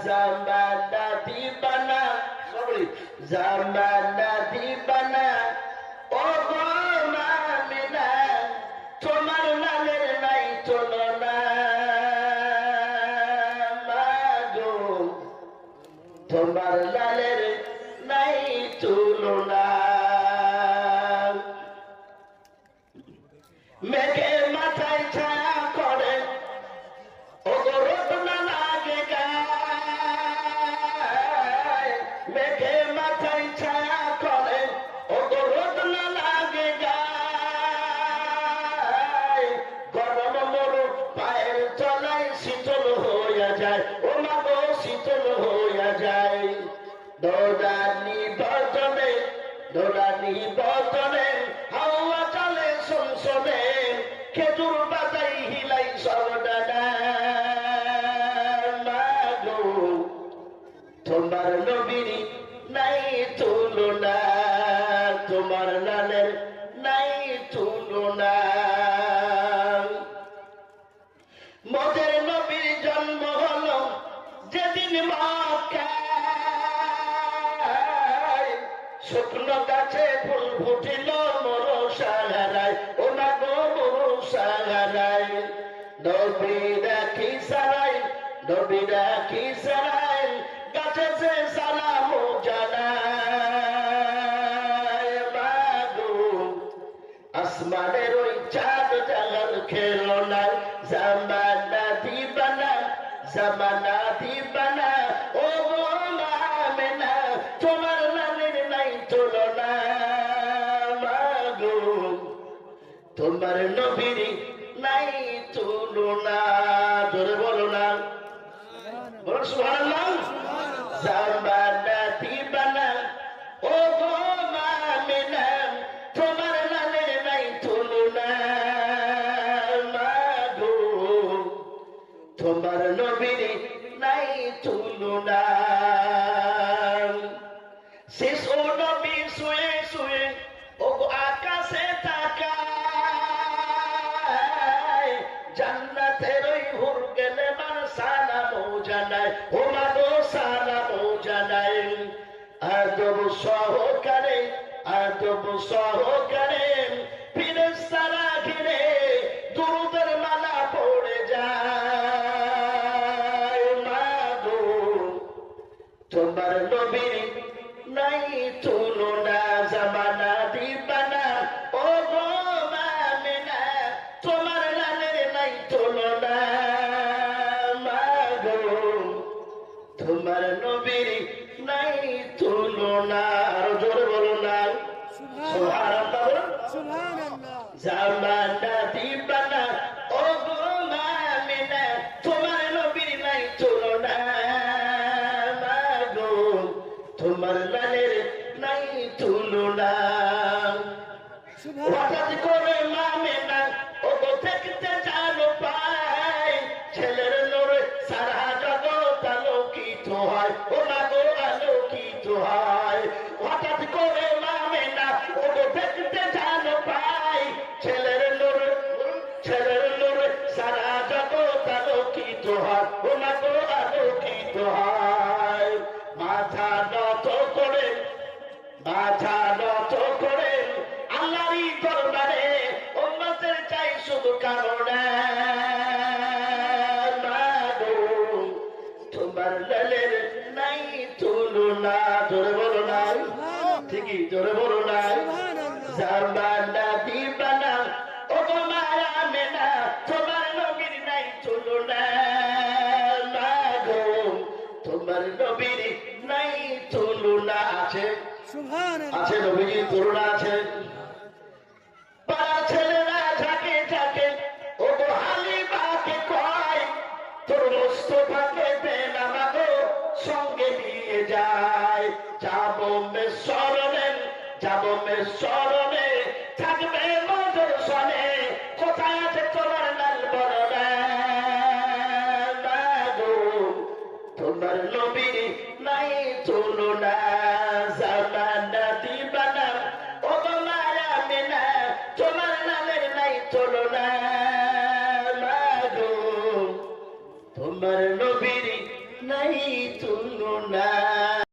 জামানা দিবানা সবই জামানা দিবানা ও গো মামিনা তোমার লালের নাই তুলনা মাগো তোমার লালের নাই তুলনা মেঘে মাথায় ছায়া করে ও গো রোদ না লাগে গায় মেঘে মাথায় ছায়া করে ও গো রোদ না লাগে গায় গরম মরু পায়ের তলায় শীতল হইয়া যায় ও মা গো শীতল হইয়া যায় দৌড়ানি বদনে হাওয়া চলে সংসদে খেজুর বাজাই হিলাই সবডানা মাগো তোমার নবীর নাই তুলনা তোমার লালের নাই তুলনা মোদের নবীর জন্ম হলো যেদিন মক্কায় শুকনো গাছে ফুল ফুটিল মরসাহারায় ও না গো মরসাহারায় নবীরা কি সারাই গাছে সে সালাম জানায় মাগো আসমানের ওই চাঁদ জাগাল খেলো না জামানা দিবানা ও গো মামিনা তোমার লালের নাই তুলনা মাগো তোমার নবীর নাই তুলনা জোরে বলো না বলো সুবহানাল্লাহ জামানা দিবানা ও গো মামিনা তোমার লালের নাই তুলনা মাগো তোমার নবীর নাই তুলনা শেষ ও নবী শুয়ে শুয়ে ও আকাশে তাকায় জান্নাতের ওই হুর গেলে মান সালাম জানায় ও মা গো সালাম জানায় আদব সহকারে ফেরেশতারা ঘিরে দুরূদের মালা পড়ে যায় মাগো তোমার নবীর নাই তুলনা জামানা দিবানা ও গো মামিনা তোমার লালের নাই তুলনা মাগো তোমার নবীর নাই তুলনা আর জোরে বলো না সুবহানাল্লাহ জামানা দিবানা ও গো মামিনা তোমার নবীর নাই তুলনা মাগো তোমার লালের নাই তুলনা হঠাৎ করে মামিনা ও গো দেখতে জানো পায় ছেলের নূরে সারা জগৎ আলোকিত হয় ও মা গো আলোকিত হয় হঠাৎ করে মামিনা ও গো দেখতে জানো পায় ছেলের নূরে সারা জগৎ আলোকিত হয় ও মা গো আলোকিত হয় মাথা নত করে আল্লাহরই দরবারে উম্মতের চাই শুধু কারণে মাগো তোমার লালের নাই তুলনা জোরে বলো না ঠিকই জোরে বলো না জামানা দিবানা ও গো মামিনা তোমার নবীর নাই তুলনা মাগো তোমার নবীর নাই তুলনা আছে আছে নবীজির তুলনা আছে পাড়া ছেলেরা ঝাঁকে ও গো হালিমাকে কয় তোর মুস্তাফাকে দেন আমাগো সঙ্গে নিয়ে যায় যাবো মে স্মরণে থাকবে মধুর সনে কোথায় আছে তোমার লাল বরণা মাগো তোমার নবীর নাই তুলনা জামানা দিবানা ও গো মামিনা তোমার লালের নাই তুলনা মাগো তোমার নবীর নাই তুলনা